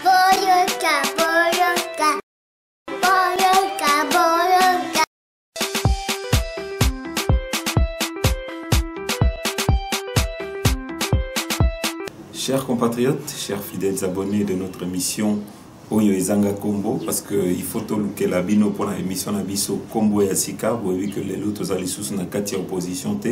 Boyoka, boyoka, boyoka, boyoka. Chers compatriotes, chers fidèles abonnés de notre émission Oyo Ezanga Combo, parce qu'il faut que la bino pour l'émission Nabiso Combo et Asika, vous voyez que les autres alliés na katia opposition te,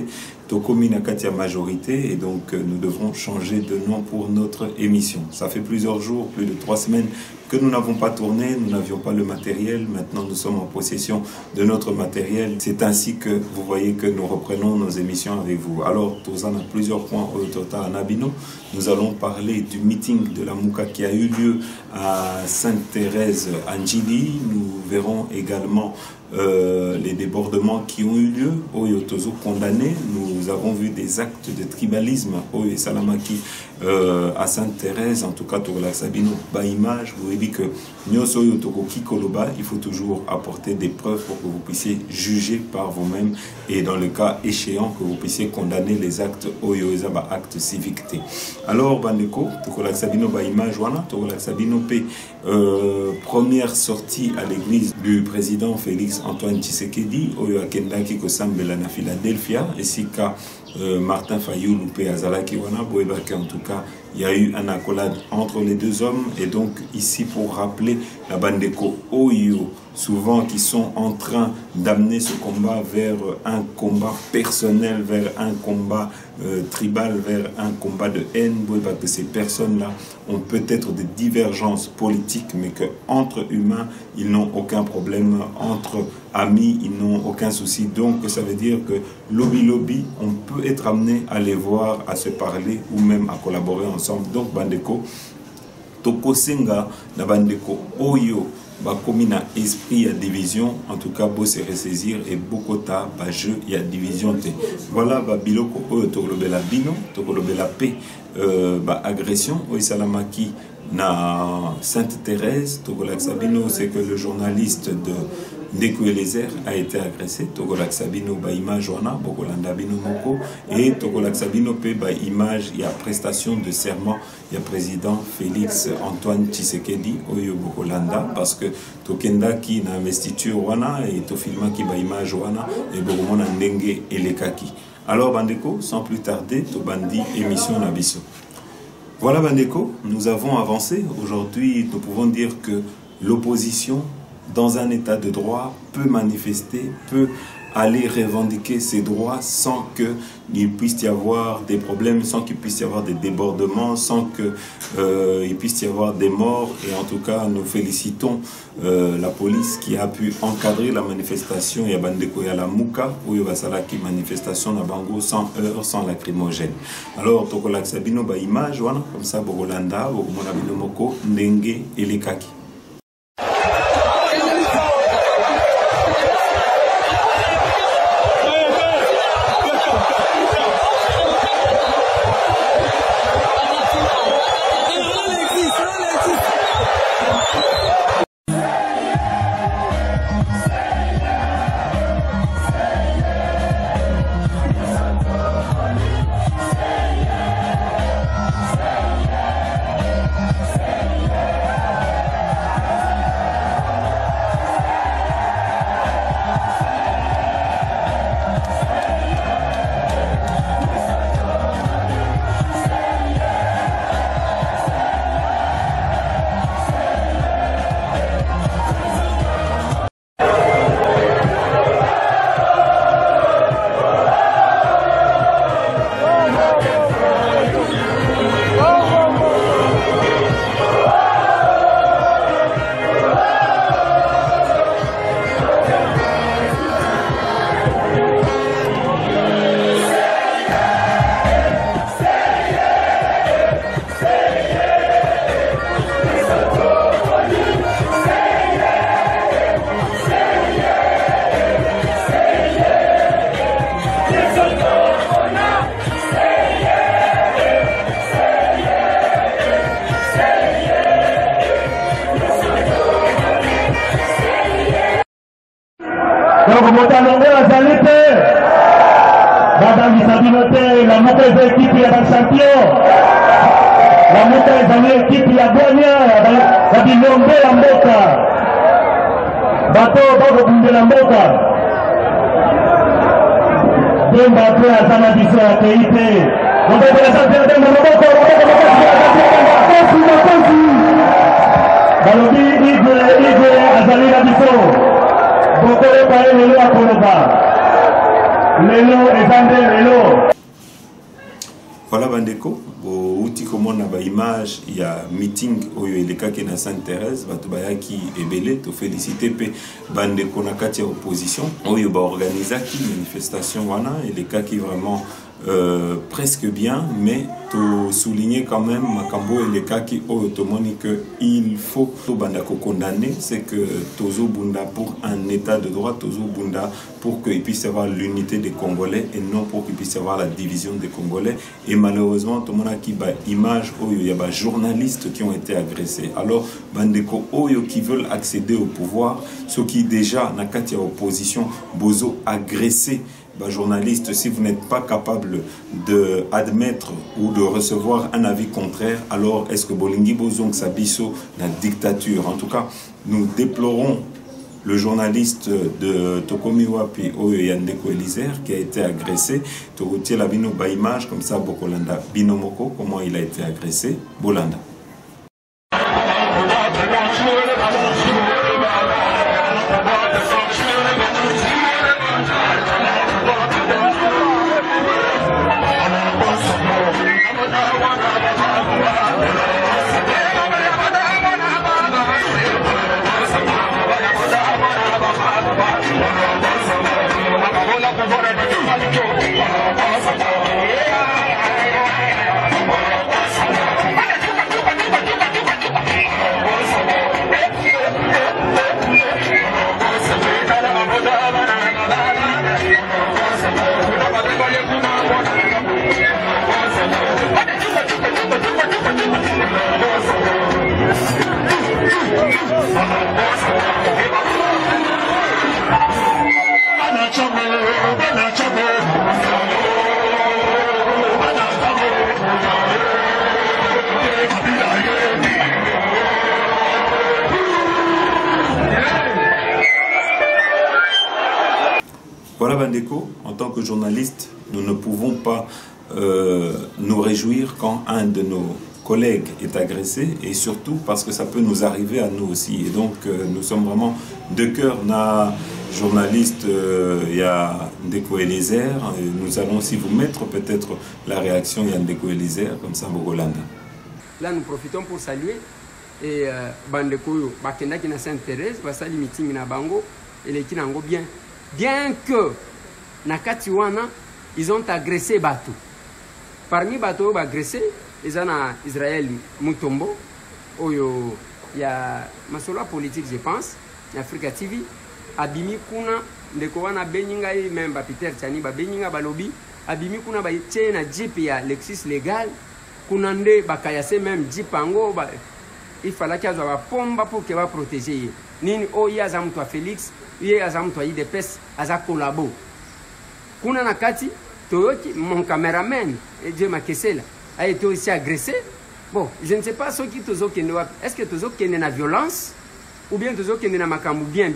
tokomi na katia majorité, et donc nous devrons changer de nom pour notre émission. Ça fait plusieurs jours, plus de 3 semaines que nous n'avons pas tourné, nous n'avions pas le matériel, maintenant nous sommes en possession de notre matériel. C'est ainsi que vous voyez que nous reprenons nos émissions avec vous. Alors, Tozan a plusieurs points au total à Nabino. Nous allons parler du meeting de la Mouka qui a eu lieu à Sainte-Thérèse Anjili. Nous verrons également les débordements qui ont eu lieu. Oyo Tozo condamné. Nous avons vu des actes de tribalisme Oyo Salamaki à Sainte-Thérèse. En tout cas, Togola Sabino, bas image. Vous voyez que Nyoso Oyo Toko Kikoloba, il faut toujours apporter des preuves pour que vous puissiez juger par vous-même et dans le cas échéant que vous puissiez condamner les actes Oyo Ezaba actes civiques. Alors, Bandeko, Togola Sabino, bas image, voilà, Togola Sabino P. Première sortie à l'église du président Félix Antoine Tshisekedi, Oyo Akendaki Kosambela na Philadelphia, et si ka Martin Fayulu Loupé Azalaki Wana, Boebake en tout cas, il y a eu un accolade entre les deux hommes, et donc ici pour rappeler la Bandeko Oyo, souvent qui sont en train d'amener ce combat vers un combat personnel, vers un combat tribal, vers un combat de haine, que ces personnes-là ont peut-être des divergences politiques, mais qu'entre humains, ils n'ont aucun problème, entre amis, ils n'ont aucun souci. Donc ça veut dire que lobby, on peut être amené à les voir, à se parler ou même à collaborer ensemble. Donc Bandeko, Toko Senga, na Bandeko Oyo, comme il y a esprit, il y a division, en tout cas, beau se ressaisir et beaucoup de jeu, il y a division. Voilà, biloko tokolobela bino, tokolobela paix, agression, Salamaki na Sainte-Thérèse, Togolak Sabino, c'est que le journaliste de Ndeko Elezer a été agressé, Togolak Sabino, image wana, Bokolanda Bino Moko, et Togolak Sabino pe image, il y a prestation de serment, il y a président Félix Antoine Tshisekedi, Oyo Bokolanda, parce que Tokenda qui na investiture wana, et Tofilma qui image wana, et Bokomona Ndenge Elekaki. Alors Bandeko, sans plus tarder, Tobandi émission Nabiso. Voilà Bandeko, nous avons avancé. Aujourd'hui, nous pouvons dire que l'opposition, dans un état de droit, peut manifester, peut aller revendiquer ses droits sans qu'il puisse y avoir des problèmes, sans qu'il puisse y avoir des débordements, sans qu'il puisse y avoir des morts. Et en tout cas, nous félicitons la police qui a pu encadrer la manifestation. Il y a Bandeko ya la Mouka, où il y a qui manifestation na Bango sans heurts, sans lacrymogène. Alors, Tokolak Sabino, image, voilà, comme ça, Bogolanda, Bogomona Binomoko, Ndenge et les Kaki. Donc, Motalongo, la salite, Madame Sabinote, la mauvaise équipe, il y a un champion. Lamuka ezali ekipe ya Bwania ya bilombe ya mboka. Bato bakobundela mboka. Demba pe azana biso ya teite. Mboka ya santé ya demba mboka. Balobi igwe azali na biso. Bokole paye lelo akoloba. Lelo ezande lelo. Voilà bandeko, outi komona ba image ya meeting oyo elekaki na Sainte-Thérèse, bato bayaki ebele to féliciter pe bandeko na kati ya opposition oyo ba organisaki manifestation wana elekaki vraiment presque bien, mais to souligner quand même makambo elekaki oyo tomoni que il faut to bandako condamner, c'est que tozo bunda pour un état de droit, tozo bunda pour qu'il puisse y avoir l'unité des Congolais et non pour qu'il puisse y avoir la division des Congolais. Et malheureusement tout le monde a qui ba image oyo il y a ba journalistes qui ont été agressés. Alors bandeko oyo qui veulent accéder au pouvoir, ceux qui déjà na kati ya opposition bozo agressé. Bah, journaliste, si vous n'êtes pas capable d'admettre ou de recevoir un avis contraire, alors est-ce que Bolingi Bozong Sabiso la dictature? En tout cas, nous déplorons le journaliste de Tokomi Wapi Oyandeko Elizer qui a été agressé. Toroutier la bino ba image comme ça Bokolanda Binomoko, comment il a été agressé. Bolanda. Voilà Bandeko, en tant que journaliste, nous ne pouvons pas nous réjouir quand un de nos collègues est agressé et surtout parce que ça peut nous arriver à nous aussi. Et donc nous sommes vraiment de cœur na journaliste, il y a Ndeko Elizer. Nous allons aussi vous mettre peut-être la réaction il y a Ndeko Elizer comme ça Bogolanda. Là nous profitons pour saluer et Bandeko Bakenda qui na Sainte-Thérèse, basali meeting na bango et les kinango bien. Bien que Nakati wana ils ont agressé Batou. Parmi Batou agressé, ils ont Israël Mutombo, oyo ya masolo politique je pense, Africa TV, abimi kuna ndeko wana beninga même ba Peter Tchani ba beninga balobi, abimi kuna ba tena jeep ya Lexus légal, kuna nde bakayase même jeep ango ba il fallait qu'il y ait une pompe pour que va protéger. Nini oya azamutwa Félix, yé azamutwa IDPS, aza collabo. Kuna nakati Toyoki, mon caméraman, Dieu m'a cassé là, a été aussi agressé. Bon, je ne sais pas ce qui tozo kende wapi. Est-ce que tozo kende na violence ou bien tozo kende na makambu bien.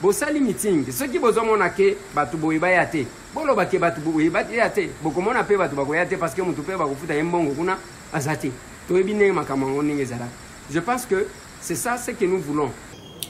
Bon sali meeting, ceux qui bozo monake batu boyeba yate. Bolo bake batu boyeba yate. Boko mona pe batu bako yate parce que mutu pe bako futa yembongo kuna azate. Toyebi ne makamango ninge zara. Je pense que c'est ça ce que nous voulons.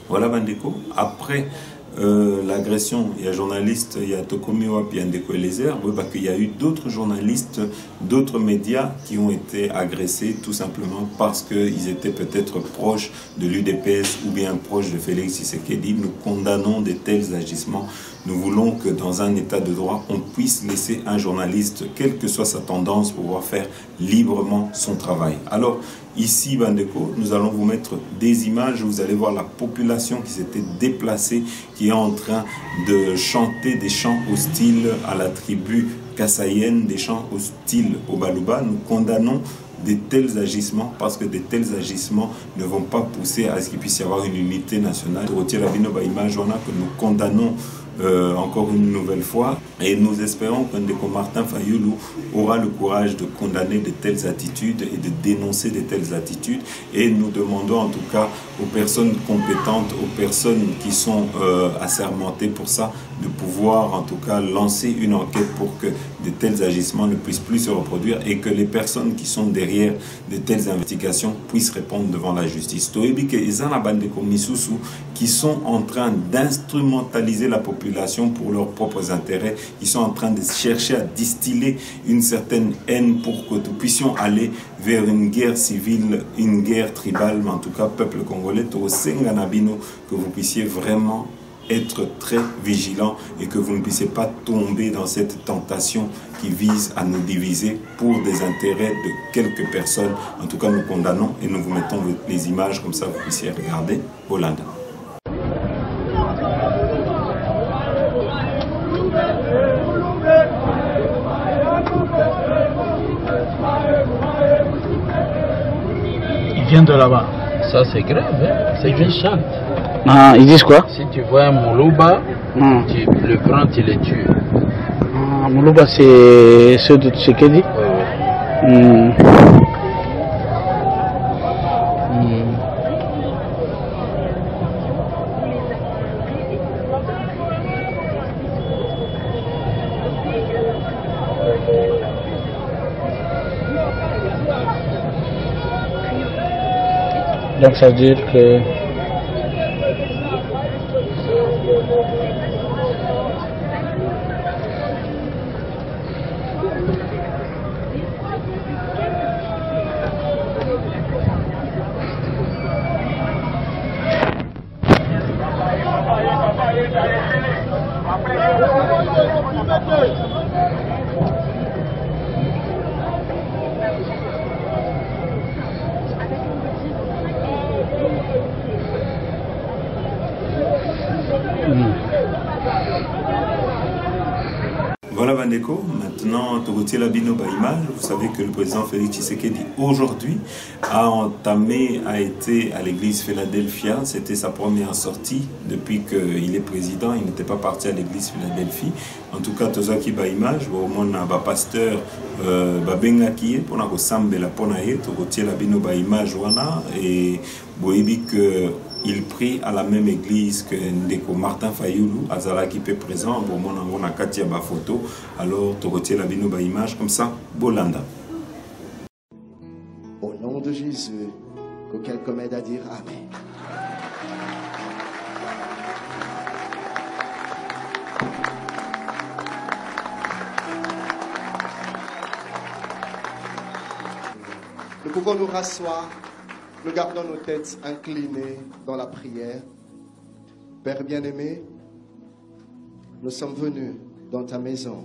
Voilà Bandeko, après l'agression, il y a journaliste, il y a Tokomi Wapi, il y a Ndeko Elizer, il y a eu d'autres journalistes, d'autres médias qui ont été agressés tout simplement parce qu'ils étaient peut-être proches de l'UDPS ou bien proches de Félix Tshisekedi. Nous condamnons de tels agissements. Nous voulons que dans un état de droit, on puisse laisser un journaliste, quelle que soit sa tendance, pouvoir faire librement son travail. Alors, ici, Bandeko, nous allons vous mettre des images. Vous allez voir la population qui s'était déplacée, qui est en train de chanter des chants hostiles à la tribu kassaïenne, des chants hostiles au Baluba. Nous condamnons de tels agissements parce que de tels agissements ne vont pas pousser à ce qu'il puisse y avoir une unité nationale. Que nous condamnons encore une nouvelle fois. Et nous espérons que Ndeko Martin Fayulu aura le courage de condamner de telles attitudes et de dénoncer de telles attitudes. Et nous demandons en tout cas aux personnes compétentes, aux personnes qui sont assermentées pour ça, de pouvoir en tout cas lancer une enquête pour que de tels agissements ne puissent plus se reproduire et que les personnes qui sont derrière de telles investigations puissent répondre devant la justice. Qui sont en train d'instrumentaliser la population pour leurs propres intérêts, qui sont en train de chercher à distiller une certaine haine pour que nous puissions aller vers une guerre civile, une guerre tribale, mais en tout cas peuple congolais, que vous puissiez vraiment être très vigilant et que vous ne puissiez pas tomber dans cette tentation qui vise à nous diviser pour des intérêts de quelques personnes. En tout cas, nous condamnons et nous vous mettons les images comme ça vous puissiez regarder. Bolanda. Il vient de là-bas. Ça c'est grave, hein? C'est une chante. Ah, ils disent quoi? Si tu vois un Moulouba, tu le prends, tu le tues. Ah, Moulouba, c'est ceux de Tshisekedi? Oui. Donc ça veut dire que Voilà Bandeko, maintenant Togotier Labino Baïmal, vous savez que le président Félix Tshisekedi aujourd'hui a été à l'église Philadelphia, c'était sa première sortie depuis qu'il est président, il n'était pas parti à l'église Philadelphie. En tout cas, Tozaki Baïmage, au moins un pasteur Babenga qui est pour la Sambela Ponaye, Togotier Labino Baïmage wana et Boébi que il prie à la même église que Ndeko Martin Fayulu, Azala qui est présent, bon, on a Katia ba photo, alors tu retiens la bino ba image comme ça, Bolanda. Au nom de Jésus, que quelqu'un m'aide à dire Amen. Nous pouvons nous rasseoir. Nous gardons nos têtes inclinées dans la prière. Père bien-aimé, nous sommes venus dans ta maison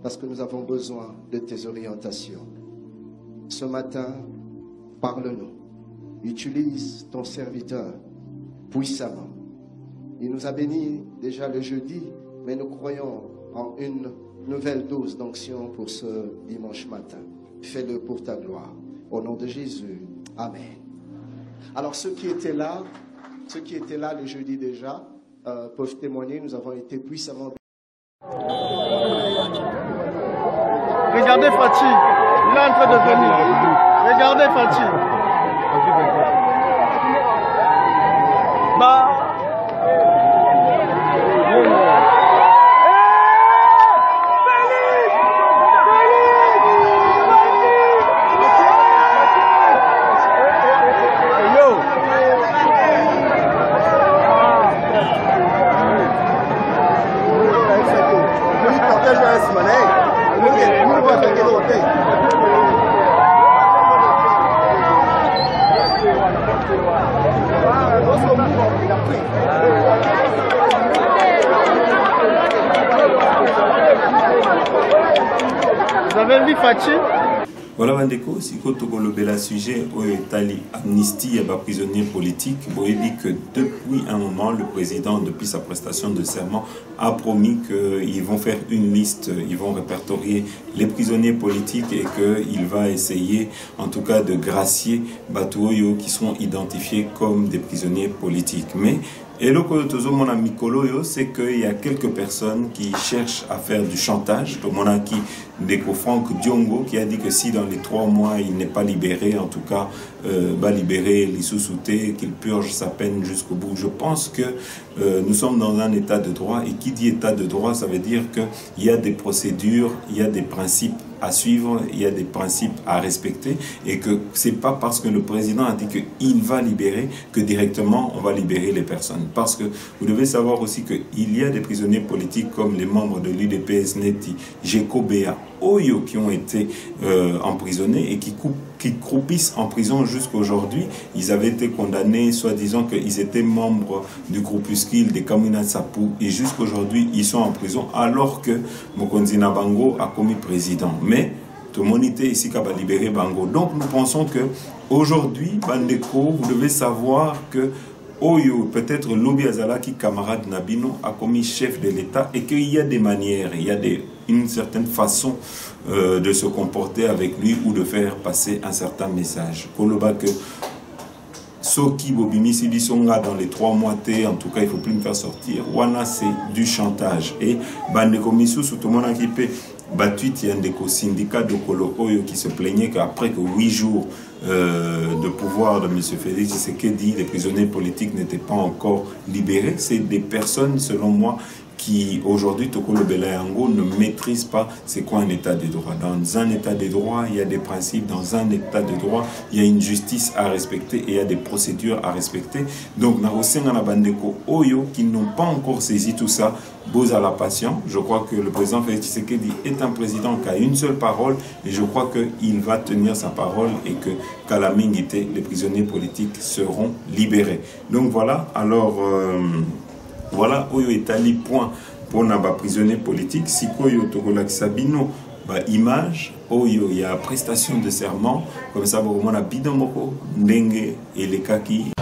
parce que nous avons besoin de tes orientations. Ce matin, parle-nous. Utilise ton serviteur puissamment. Il nous a bénis déjà le jeudi, mais nous croyons en une nouvelle dose d'onction pour ce dimanche matin. Fais-le pour ta gloire. Au nom de Jésus. Amen. Alors ceux qui étaient là le jeudi déjà, peuvent témoigner, nous avons été puissamment. Regardez Fatih, il est en train de venir. Regardez Fatih. Vous avez vu Fatih? Voilà Bandeko, si vous avez le sujet où Itali amnistie et prisonniers politiques, vous avez dit que depuis un moment, le président, depuis sa prestation de serment, a promis qu'ils vont faire une liste, ils vont répertorier les prisonniers politiques et qu'il va essayer en tout cas de gracier Batuoyo qui sont identifiés comme des prisonniers politiques. Mais Et le Koyotozomona Mikoloyo, c'est qu'il y a quelques personnes qui cherchent à faire du chantage. Tomonaki Ndeko Franck Diongo qui a dit que si dans les 3 mois il n'est pas libéré, en tout cas va libérer Lissou Souté, qu'il purge sa peine jusqu'au bout. Je pense que nous sommes dans un état de droit, et qui dit état de droit, ça veut dire qu'il y a des procédures, il y a des principes à suivre, il y a des principes à respecter, et que c'est pas parce que le président a dit qu'il va libérer que directement on va libérer les personnes. Parce que vous devez savoir aussi qu'il y a des prisonniers politiques comme les membres de l'UDPS Neti, Jeko Bea, Oyo, qui ont été emprisonnés et qui croupissent en prison jusqu'aujourd'hui. Ils avaient été condamnés, soi-disant qu'ils étaient membres du groupuscule des Kamina Sapou, et jusqu'aujourd'hui ils sont en prison alors que Mokonzi Nabango a commis président. Mais tout le monde était ici qui va libérer Bango. Donc nous pensons que aujourd'hui, Bandeko, vous devez savoir que Oyo, peut-être Lobi Azalaki, camarade Nabino, a commis chef de l'État, et qu'il y a des manières, il y a une certaine façon de se comporter avec lui ou de faire passer un certain message. Koloba que Soki Bobimi Sibisonga dans les 3 mois, en tout cas il ne faut plus me faire sortir. Wana c'est du chantage. Et Bandeko Missou, tout le monde a équipé. Battu, il y a un syndicat de Kolo Oyo qui se plaignait qu'après que 8 jours de pouvoir de M. Félix Tshisekedi, les prisonniers politiques n'étaient pas encore libérés. C'est des personnes, selon moi, qui aujourd'hui, Tokolo Belayango, ne maîtrise pas c'est quoi un état de droit. Dans un état de droit, il y a des principes. Dans un état de droit, il y a une justice à respecter et il y a des procédures à respecter. Donc, Narosenga Bandeko Oyo, qui n'ont pas encore saisi tout ça, Boza la passion. Je crois que le président Félix Tshisekedi est un président qui a une seule parole, et je crois qu'il va tenir sa parole, et que Kalamingité, les prisonniers politiques seront libérés. Donc voilà, alors voilà, Oyo Etali point pour les prisonniers politiques. Si Koyo Tokolak Sabino, image, Oyo, il y a prestation de serment, comme ça, on a Bidomoko, Ndenge et les Kaki.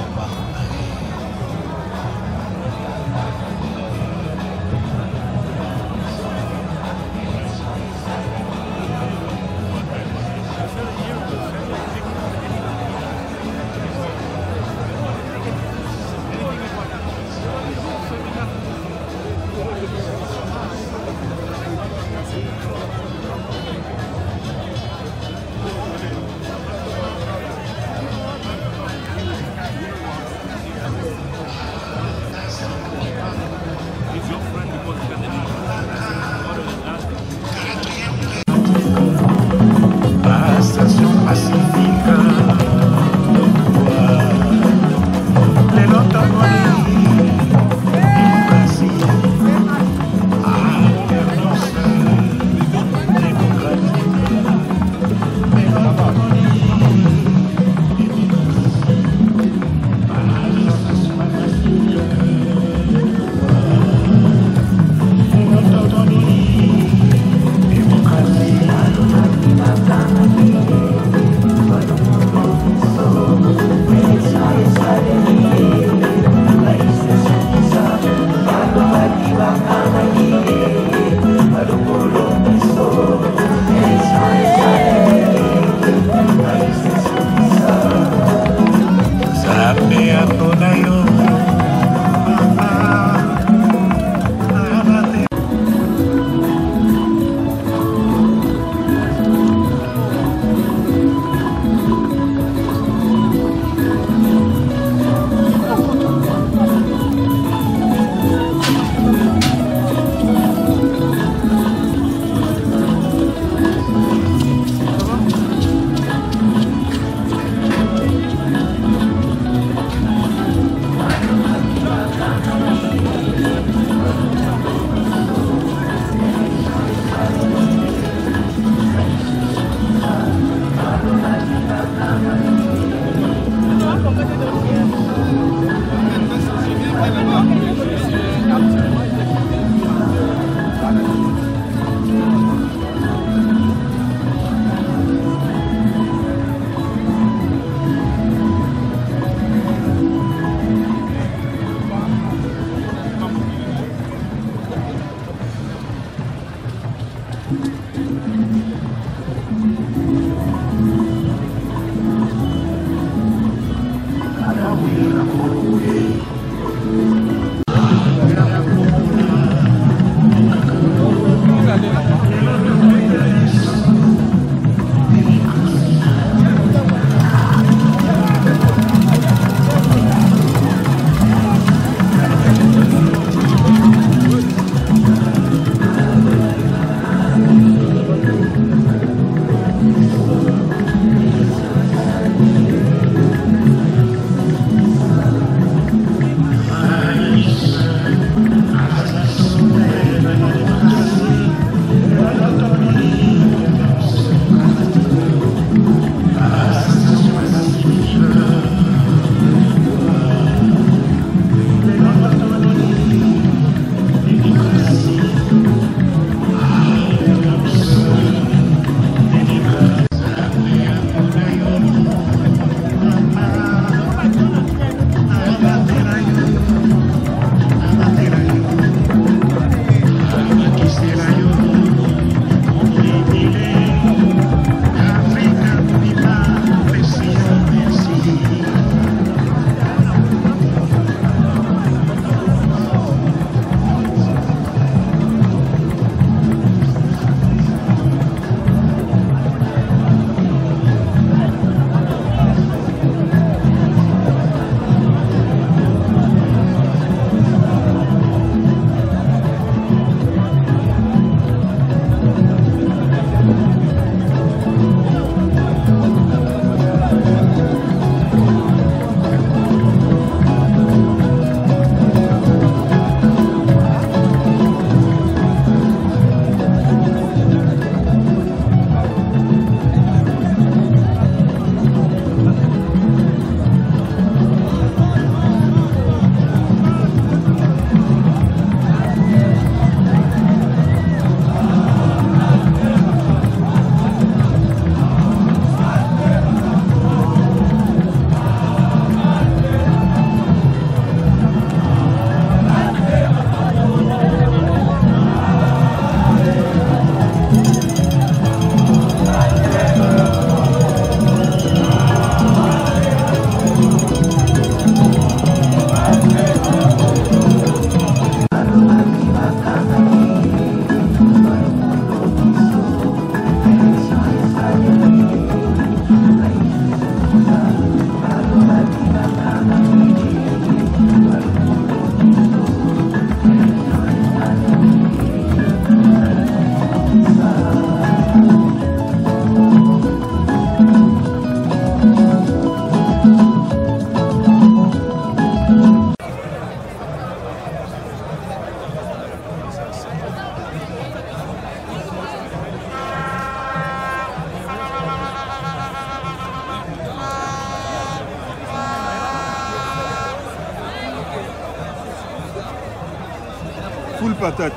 patate.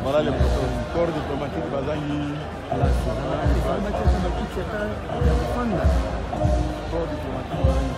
Voilà les corps diplomatiques Bazangi. Corps diplomatique Bazangi.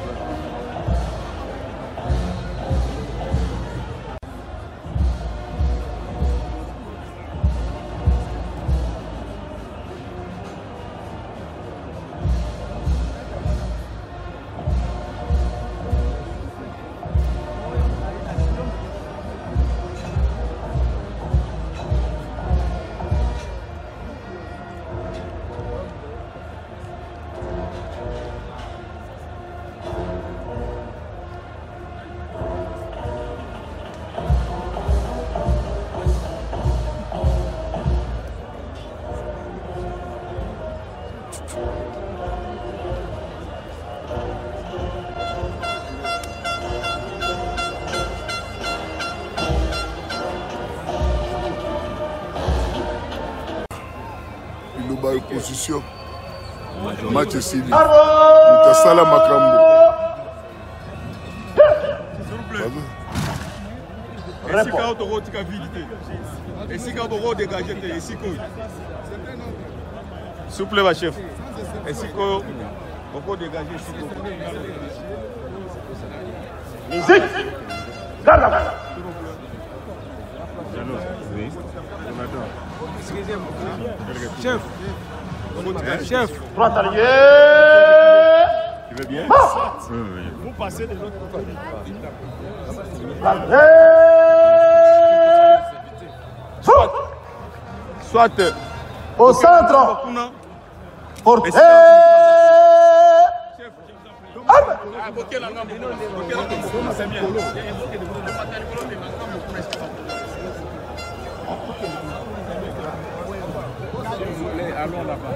Opposition match Sili Mutasala Makambo Esika autorotika vilité Esika autoro dégager Esiko s'il vous plaît ma chef Esiko on peut dégager Esiko musique garde oui chef chef droite alliée Tu veux bien? Vous passez de l'autre côté. Soit au centre. Portez. Allons là-bas.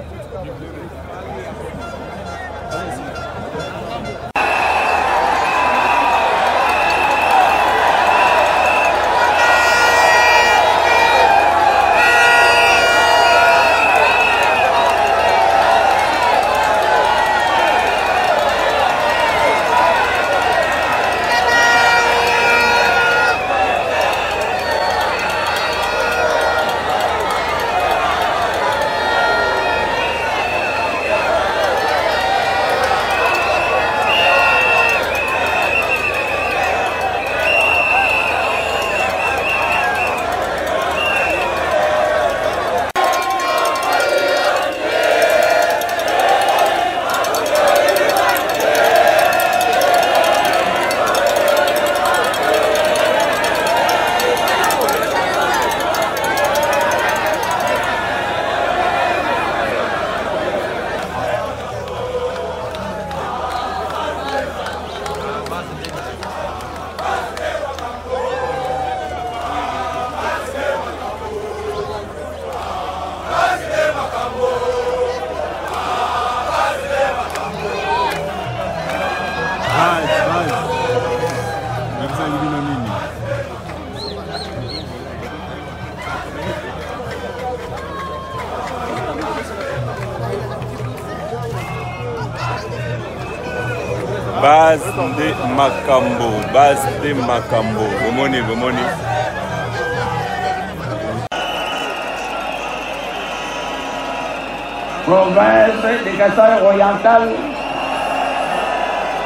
Base de Makambo, base de Makambo. Bomoni, bomoni. Province de Kasaï-Oriental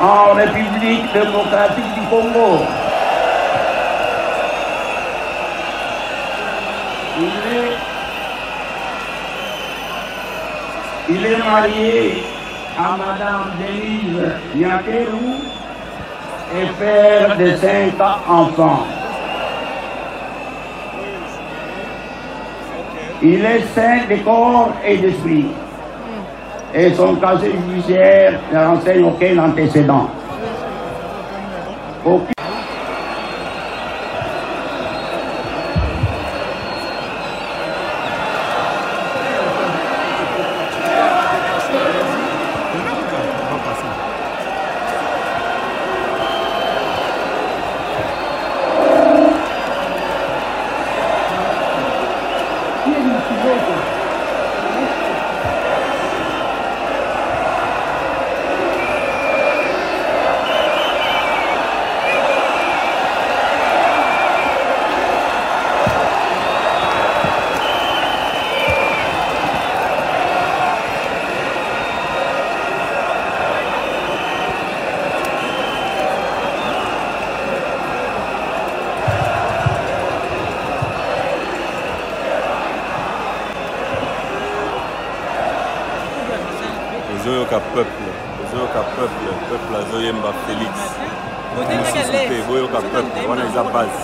en République démocratique du Congo. Il est marié à Madame Denise Nyakeru et père de 5 enfants. Il est saint de corps et d'esprit. Et son casier judiciaire ne renseigne aucun antécédent. Peuple Azoyemba Félix. Boyoka peuple, on est à base.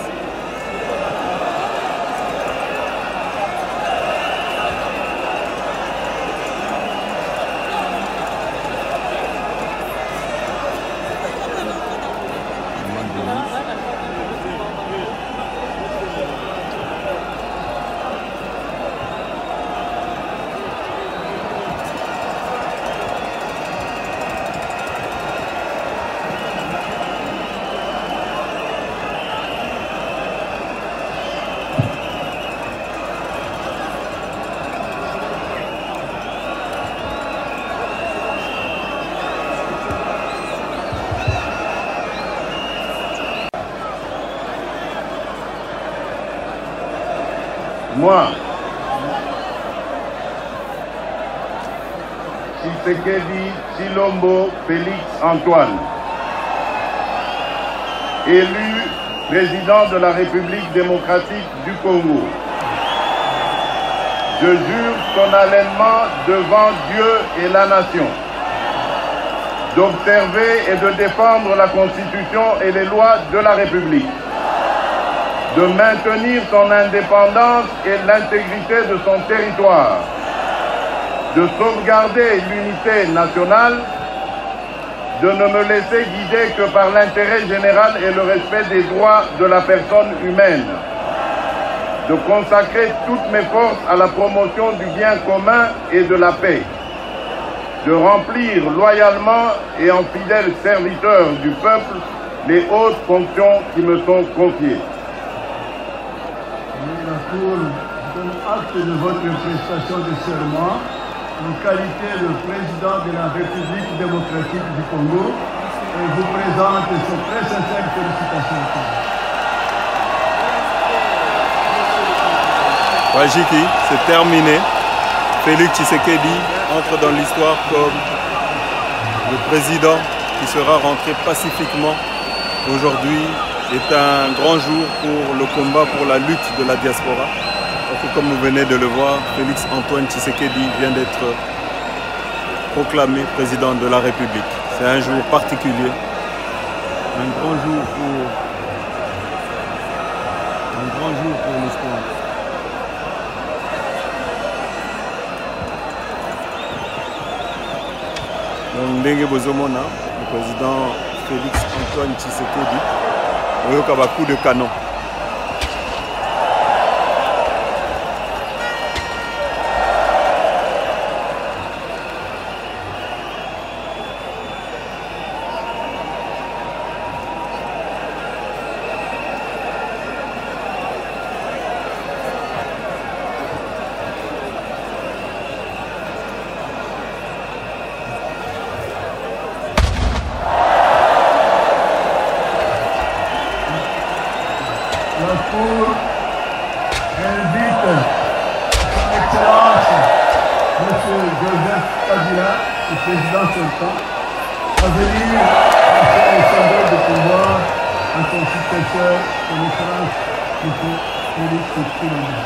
Moi, Tshisekedi Tshilombo Félix Antoine, élu président de la République démocratique du Congo, je jure solennellement devant Dieu et la nation d'observer et de défendre la Constitution et les lois de la République, de maintenir son indépendance et l'intégrité de son territoire, de sauvegarder l'unité nationale, de ne me laisser guider que par l'intérêt général et le respect des droits de la personne humaine, de consacrer toutes mes forces à la promotion du bien commun et de la paix, de remplir loyalement et en fidèle serviteur du peuple les hautes fonctions qui me sont confiées. La Cour donne acte de votre prestation de serment en qualité de président de la République démocratique du Congo et vous présente ses très sincères félicitations. Wajiki, c'est terminé. Félix Tshisekedi entre dans l'histoire comme le président qui sera rentré pacifiquement. Aujourd'hui est un grand jour pour le combat pour la lutte de la diaspora. Comme vous venez de le voir, Félix Antoine Tshisekedi vient d'être proclamé président de la République. C'est un jour particulier, un grand jour pour l'histoire. Donc ndenge bozomona le président Félix Antoine Tshisekedi oyoka ba coup de canon. La Cour invite Son Excellence M. Joseph Kabila, le président sortant, à venir passer le symbole de pouvoir à son successeur, Son Excellence M. Félix Tshisekedi.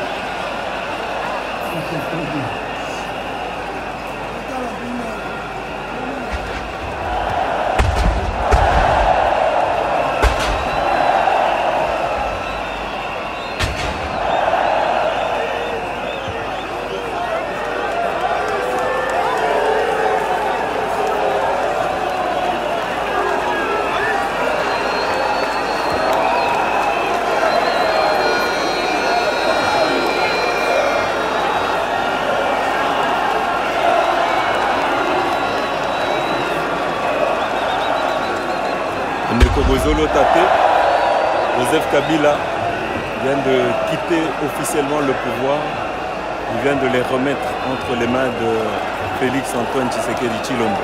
Ndeko Bozolo Tate, Joseph Kabila vient de quitter officiellement le pouvoir. Il vient de les remettre entre les mains de Félix Antoine Tshisekedi Tshilombo.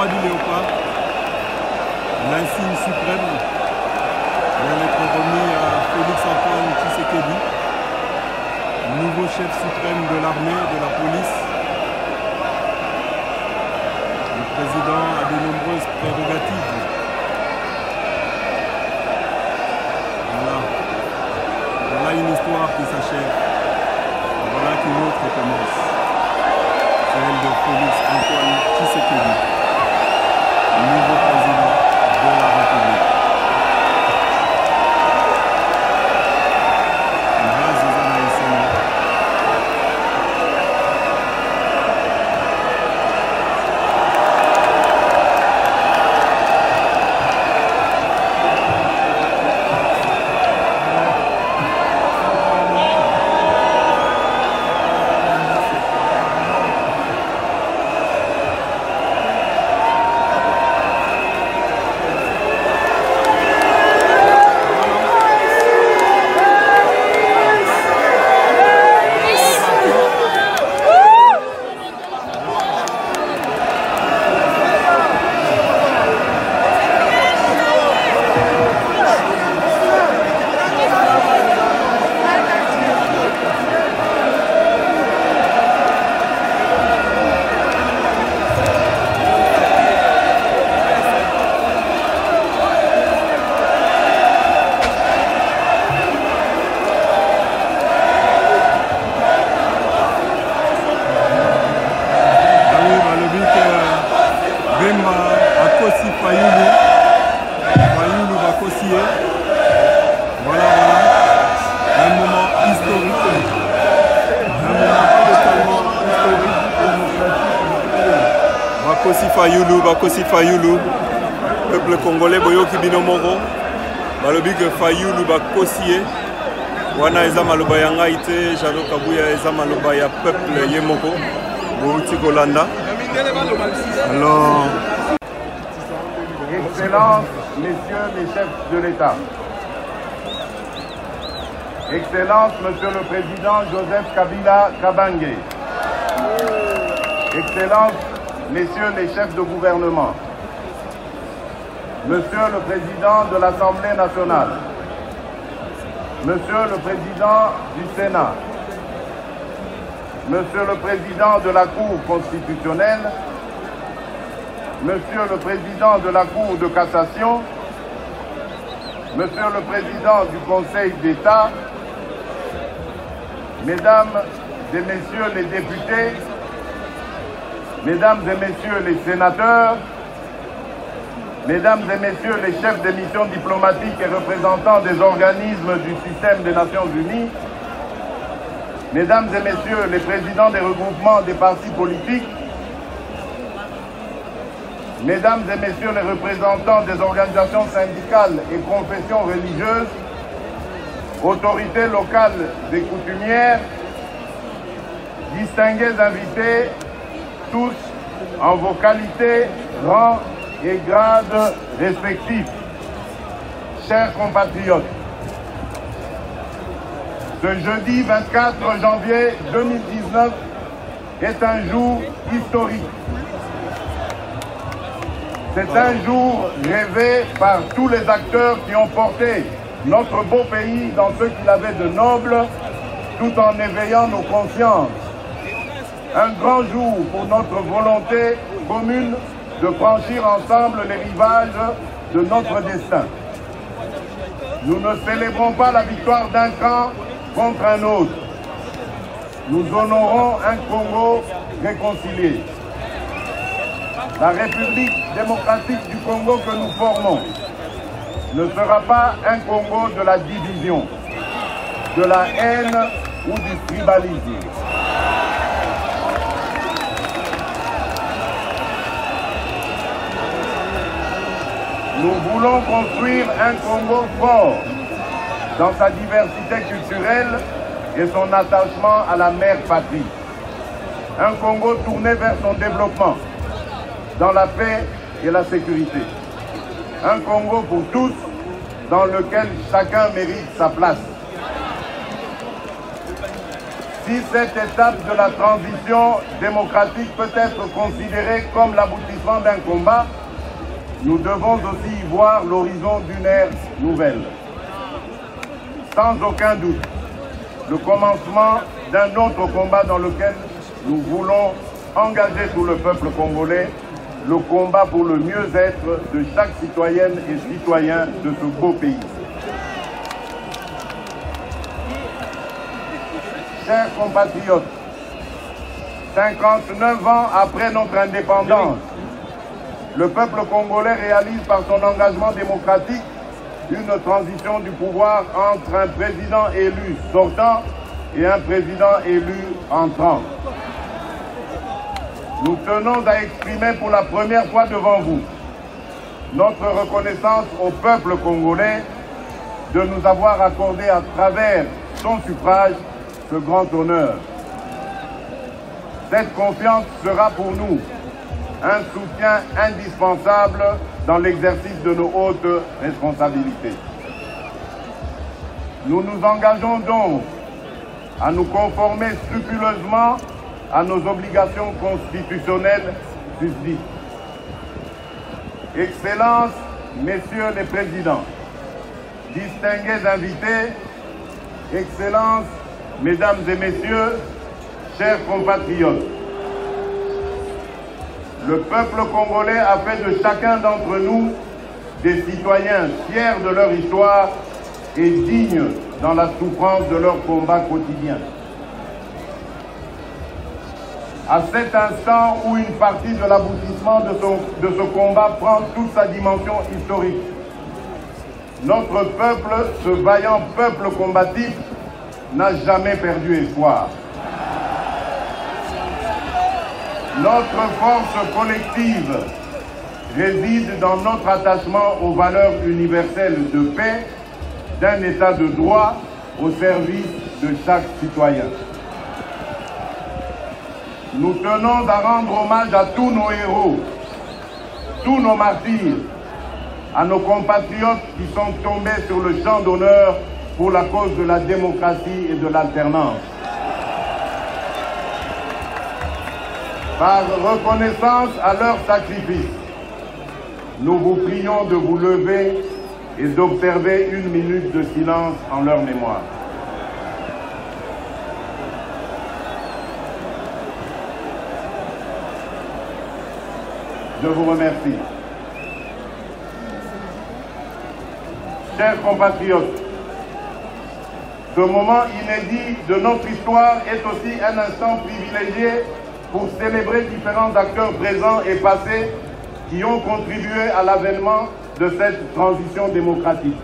Du léopard, l'insigne suprême vient d'être remis à Félix Antoine Tshisekedi. Tshisekedi, nouveau chef suprême de l'armée, de la police. Le président a de nombreuses prérogatives. Voilà une histoire qui s'achève. Voilà qu'une autre commence. Celle de Félix Antoine Tshisekedi, nouveau président de la République. Bakosi Fayulu, peuple congolais boyoki bino moko balobi que Fayulu bakosi wana eza maloba ya ngai te Jado Kabuya eza maloba ya peuple ye moko bouti kolanda. Alors Excellences, messieurs les chefs de l'État, Excellences, Monsieur le Président Joseph Kabila Kabange, Excellences, Messieurs les chefs de gouvernement, Monsieur le Président de l'Assemblée nationale, Monsieur le Président du Sénat, Monsieur le Président de la Cour constitutionnelle, Monsieur le Président de la Cour de cassation, Monsieur le Président du Conseil d'État, Mesdames et Messieurs les députés, Mesdames et Messieurs les sénateurs, Mesdames et Messieurs les chefs des missions diplomatiques et représentants des organismes du système des Nations Unies, Mesdames et Messieurs les présidents des regroupements des partis politiques, Mesdames et Messieurs les représentants des organisations syndicales et confessions religieuses, autorités locales et coutumières, distingués invités, tous en vos qualités, rangs et grades respectifs. Chers compatriotes, ce jeudi 24 janvier 2019 est un jour historique. C'est un jour rêvé par tous les acteurs qui ont porté notre beau pays dans ce qu'il avait de noble, tout en éveillant nos consciences. Un grand jour pour notre volonté commune de franchir ensemble les rivages de notre destin. Nous ne célébrons pas la victoire d'un camp contre un autre. Nous honorons un Congo réconcilié. La République démocratique du Congo que nous formons ne sera pas un Congo de la division, de la haine ou du tribalisme. Nous voulons construire un Congo fort dans sa diversité culturelle et son attachement à la mère patrie. Un Congo tourné vers son développement, dans la paix et la sécurité. Un Congo pour tous, dans lequel chacun mérite sa place. Si cette étape de la transition démocratique peut être considérée comme l'aboutissement d'un combat, nous devons aussi y voir l'horizon d'une ère nouvelle. Sans aucun doute, le commencement d'un autre combat dans lequel nous voulons engager tout le peuple congolais, le combat pour le mieux-être de chaque citoyenne et citoyen de ce beau pays. Chers compatriotes, 59 ans après notre indépendance, le peuple congolais réalise par son engagement démocratique une transition du pouvoir entre un président élu sortant et un président élu entrant. Nous tenons à exprimer pour la première fois devant vous notre reconnaissance au peuple congolais de nous avoir accordé à travers son suffrage ce grand honneur. Cette confiance sera pour nous un soutien indispensable dans l'exercice de nos hautes responsabilités. Nous nous engageons donc à nous conformer scrupuleusement à nos obligations constitutionnelles susdites. Excellences, Messieurs les Présidents, distingués invités, Excellences, Mesdames et Messieurs, chers compatriotes, le peuple congolais a fait de chacun d'entre nous des citoyens fiers de leur histoire et dignes dans la souffrance de leur combat quotidien. À cet instant où une partie de l'aboutissement de ce combat prend toute sa dimension historique, notre peuple, ce vaillant peuple combatif, n'a jamais perdu espoir. Notre force collective réside dans notre attachement aux valeurs universelles de paix, d'un état de droit au service de chaque citoyen. Nous tenons à rendre hommage à tous nos héros, tous nos martyrs, à nos compatriotes qui sont tombés sur le champ d'honneur pour la cause de la démocratie et de l'alternance. Par reconnaissance à leur sacrifice, nous vous prions de vous lever et d'observer une minute de silence en leur mémoire. Je vous remercie. Chers compatriotes, ce moment inédit de notre histoire est aussi un instant privilégié pour célébrer différents acteurs présents et passés qui ont contribué à l'avènement de cette transition démocratique.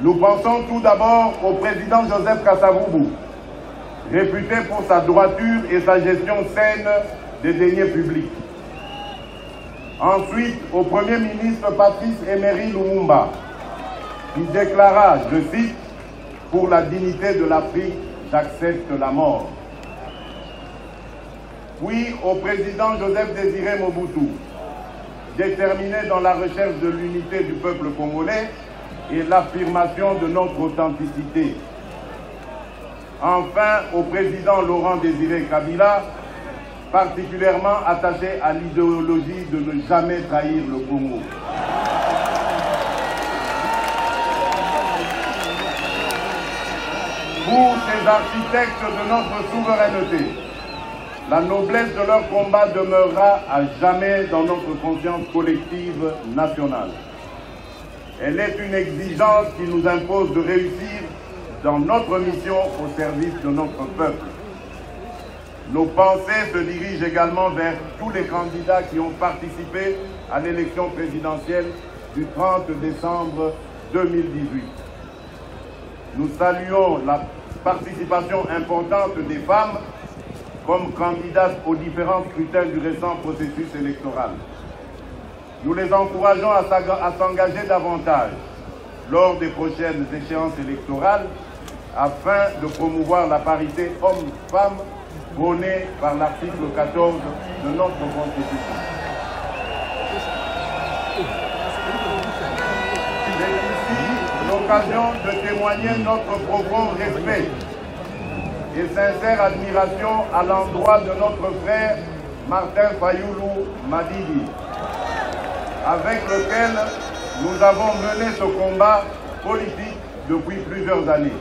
Nous pensons tout d'abord au président Joseph Kasavubu, réputé pour sa droiture et sa gestion saine des deniers publics. Ensuite, au Premier ministre Patrice Emery Lumumba, qui déclara, je cite, « Pour la dignité de l'Afrique, j'accepte la mort ». Puis au président Joseph Désiré Mobutu, déterminé dans la recherche de l'unité du peuple congolais et l'affirmation de notre authenticité. Enfin, au président Laurent Désiré Kabila, particulièrement attaché à l'idéologie de ne jamais trahir le Congo. Pour ces architectes de notre souveraineté, la noblesse de leur combat demeurera à jamais dans notre conscience collective nationale. Elle est une exigence qui nous impose de réussir dans notre mission au service de notre peuple. Nos pensées se dirigent également vers tous les candidats qui ont participé à l'élection présidentielle du 30 décembre 2018. Nous saluons la participation importante des femmes comme candidates aux différents scrutins du récent processus électoral. Nous les encourageons à s'engager davantage lors des prochaines échéances électorales afin de promouvoir la parité homme-femme prônée par l'article 14 de notre Constitution. C'est ici l'occasion de témoigner notre profond respect et sincère admiration à l'endroit de notre frère Martin Fayulu Madidi, avec lequel nous avons mené ce combat politique depuis plusieurs années.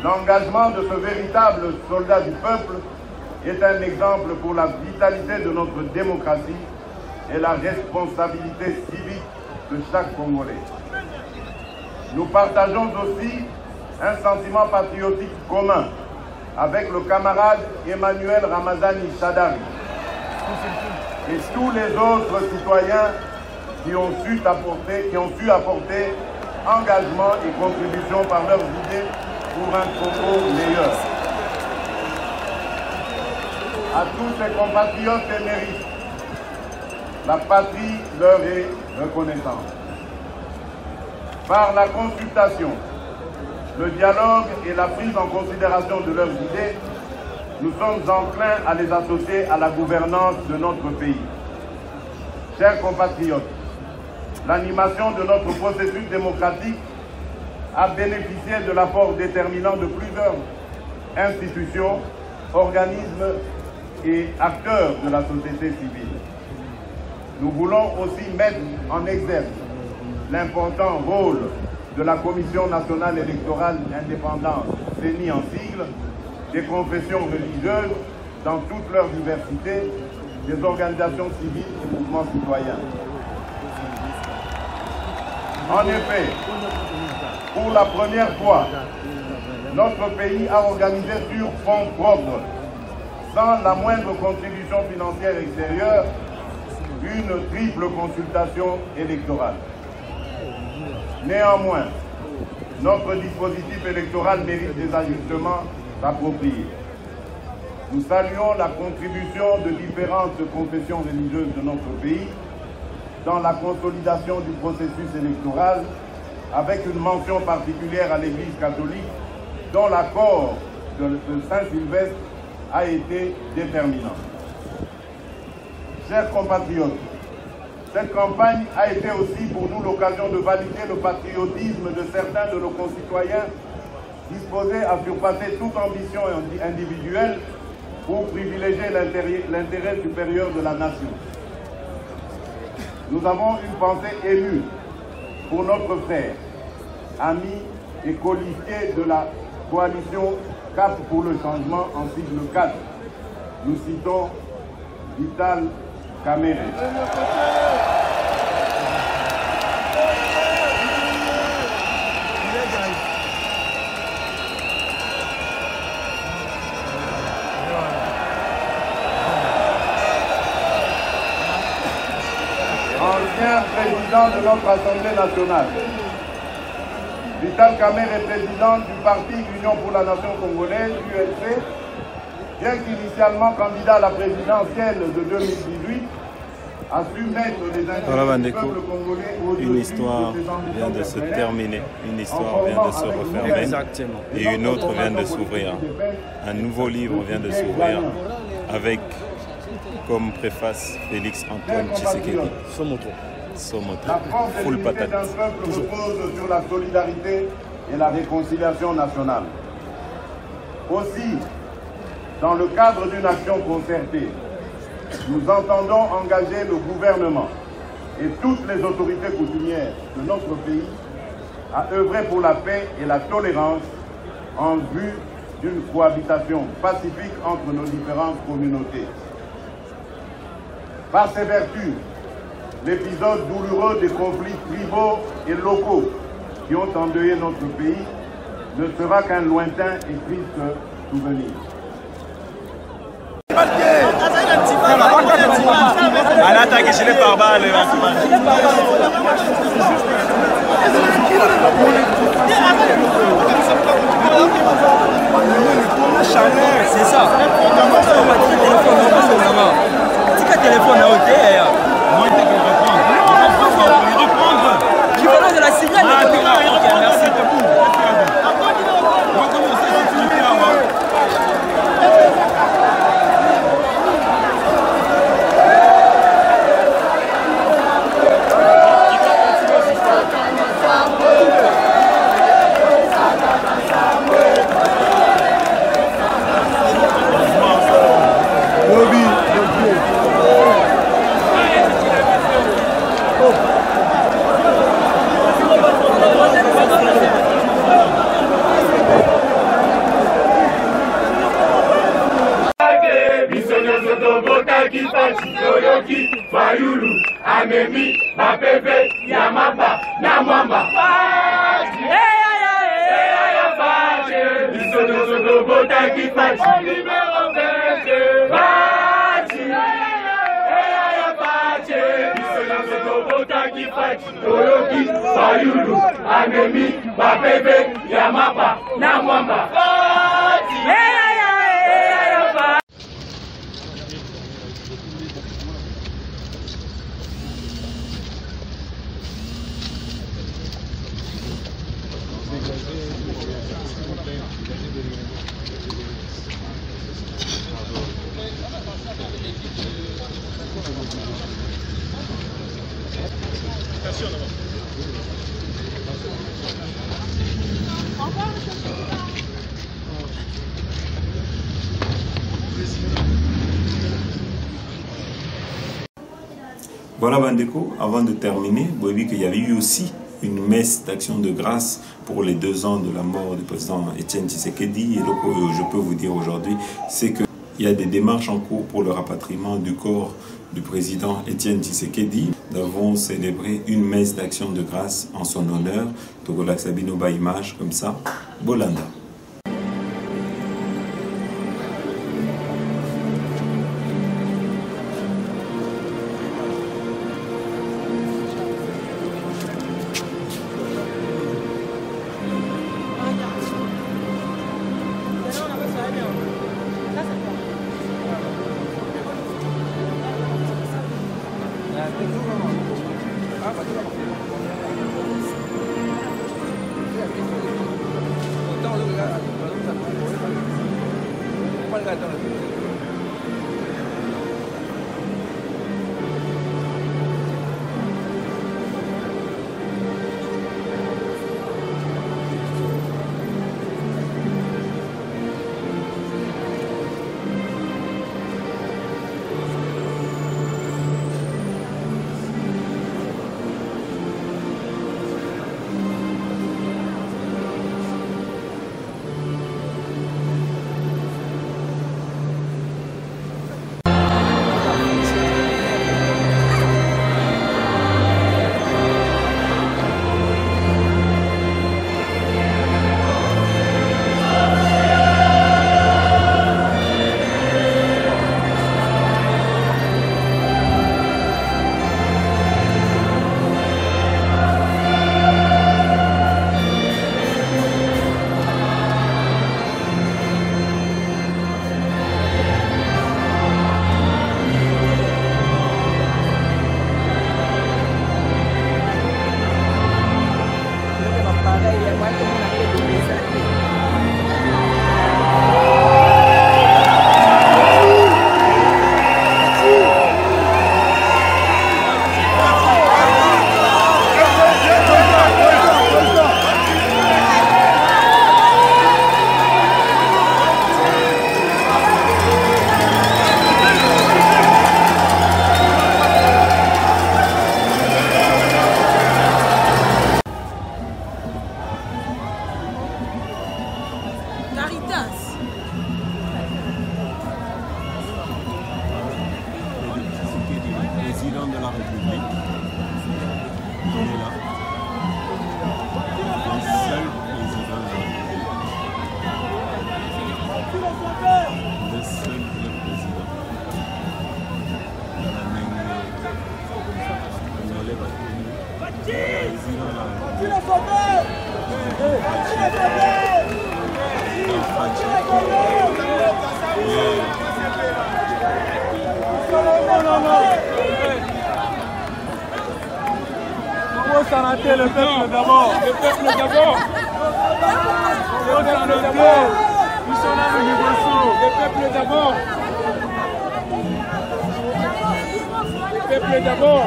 L'engagement de ce véritable soldat du peuple est un exemple pour la vitalité de notre démocratie et la responsabilité civique de chaque Congolais. Nous partageons aussi un sentiment patriotique commun avec le camarade Emmanuel Ramazani Shadari et tous les autres citoyens qui ont su apporter engagement et contribution par leurs idées pour un Congo meilleur. À tous ces compatriotes émérites, la patrie leur est reconnaissante. Par la consultation, le dialogue et la prise en considération de leurs idées, nous sommes enclins à les associer à la gouvernance de notre pays. Chers compatriotes, l'animation de notre processus démocratique a bénéficié de l'apport déterminant de plusieurs institutions, organismes et acteurs de la société civile. Nous voulons aussi mettre en exergue l'important rôle de la Commission nationale électorale indépendante, CENI en sigle, des confessions religieuses dans toute leur diversité, des organisations civiles et mouvements citoyens. En effet, pour la première fois, notre pays a organisé sur fonds propres, sans la moindre contribution financière extérieure, une triple consultation électorale. Néanmoins, notre dispositif électoral mérite des ajustements appropriés. Nous saluons la contribution de différentes confessions religieuses de notre pays dans la consolidation du processus électoral, avec une mention particulière à l'Église catholique, dont l'accord de Saint-Sylvestre a été déterminant. Chers compatriotes, cette campagne a été aussi pour nous l'occasion de valider le patriotisme de certains de nos concitoyens disposés à surpasser toute ambition individuelle pour privilégier l'intérêt supérieur de la nation. Nous avons une pensée émue pour notre frère, ami et colistier de la coalition Cap pour le changement en sigle 4. Nous citons Vital Kamerhe. Ancien président de notre Assemblée nationale. Vital Kamerhe est président du parti Union pour la Nation Congolaise, UNC, bien qu'initialement candidat à la présidentielle de 2018, a su mettre les intérêts du peuple congolais au-dessus une histoire vient de se terminer, une histoire vient de se refermer et une autre vient de s'ouvrir. Un nouveau livre vient de s'ouvrir avec comme préface Félix Antoine Tshisekedi. Somoto. La France et l'unité d'un peuple repose sur la solidarité et la réconciliation nationale. Aussi, dans le cadre d'une action concertée, nous entendons engager le gouvernement et toutes les autorités coutumières de notre pays à œuvrer pour la paix et la tolérance en vue d'une cohabitation pacifique entre nos différentes communautés. Par ses vertus, l'épisode douloureux des conflits tribaux et locaux qui ont endeuillé notre pays ne sera qu'un lointain et triste souvenir. C'est ça. Téléphone à hauteur. Moi, il reprendre. Tu vas de la signale. Merci beaucoup. Bota Kifachi, Toyoki, Fayulu, Amemi, Mapepe, Yamapa, Namwamba. Fachi, Fachi, Isodo, Bota Kifachi, Olivero Verde, Fachi, Fachi, Isodo, Bota Kifachi, Toyoki, Fayulu, Amemi, Mapepe, Yamapa, Namwamba. Fachi, Voilà Bandeko, avant de terminer, vous avez vu qu'il y avait eu aussi une messe d'action de grâce pour les 2 ans de la mort du président Etienne Tshisekedi. Et donc, je peux vous dire aujourd'hui, c'est qu'il y a des démarches en cours pour le rapatriement du corps du président Etienne Tshisekedi. Nous avons célébré une messe d'action de grâce en son honneur. Togola Sabinoba image comme ça. Bolanda. Le peuple d'abord. Le peuple d'abord. Nous sommes là le négocier. Le peuple d'abord. Le peuple d'abord.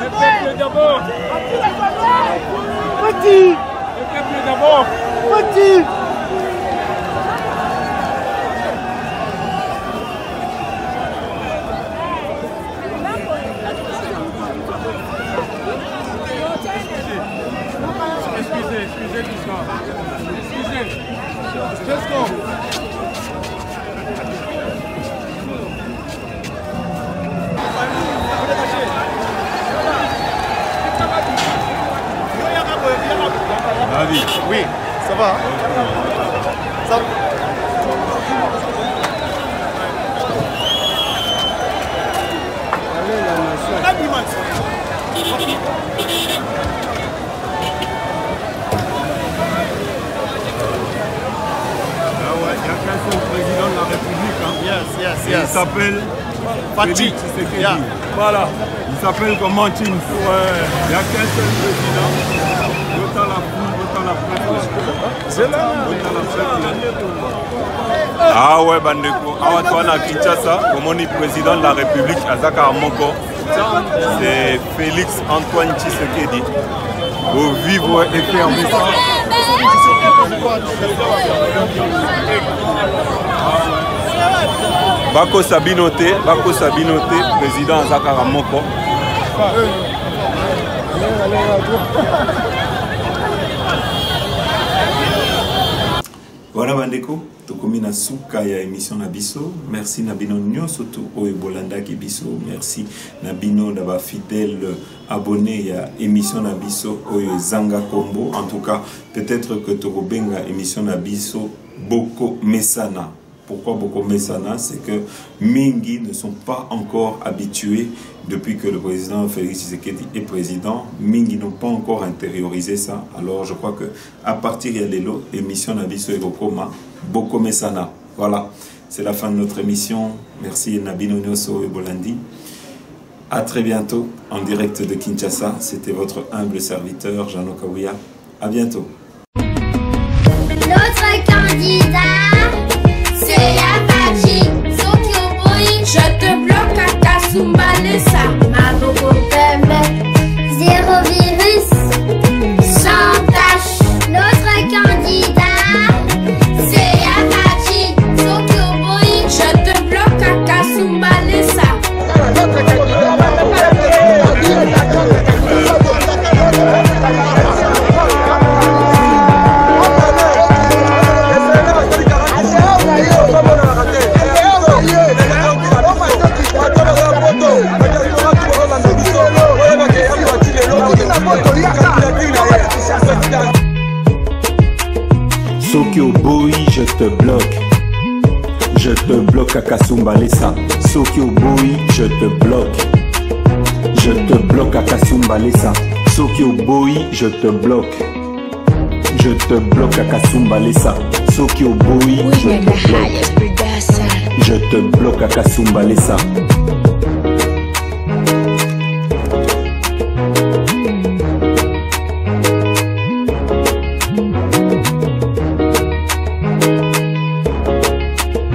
Le peuple d'abord. Petit. Le peuple d'abord. Petit. Excusez doucement. Excusez. Let's go. va. Ça va. Président de la République. Hein. Yes. Il s'appelle Félix Tshisekedi. Voilà. Il s'appelle comment Tins. Il n'y a qu'un seul président. Autant la foule, autant la presse. C'est là. Ah ouais, Bandeko. Ah, toi, à Kinshasa, comme on est président de la République, Azaka Moko, c'est Félix Antoine Tshisekedi. Au vivre et fermer ça. Bako Sabinote, président Azaka Moko. Voilà Bandeko, tokomi na suka ya émission na biso. Merci na bino nyonso to oyo bolanda ki biso. Merci na bino na ba fidèle abonné ya émission na biso oyo Zanga Kombo. En tout cas, peut-être que tokobenga émission na biso Boko Mesana. Pourquoi Boko Mesana? C'est que Mingi ne sont pas encore habitués depuis que le président Félix Tshisekedi est président. Mingi n'ont pas encore intériorisé ça. Alors je crois que à partir de l'élo, émission Nabiso et Bokoma, Boko Mesana. Voilà, c'est la fin de notre émission. Merci Nabino Nyoso et Bolandi. À très bientôt en direct de Kinshasa. C'était votre humble serviteur Jean Okawia. À bientôt. Notre candidat. C'est Yabaji, Sokyoboi, je te bloque à Kasumbalesa, Maboko Pembe, 0 virus, sans tâche. Notre candidat, c'est Yabaji, Sokyoboi, je te bloque à Kasumbalesa. Notre Sokyo Boy, je te bloque. Je te bloque à Kasumbalesa. Sokyo Boy, je te bloque. Je te bloque à Kasumbalesa. Sokyo Boy, je te bloque. Je te bloque à Kasumbalesa. Sokyo Boy, je te bloque. Je te bloque à Kasumbalesa.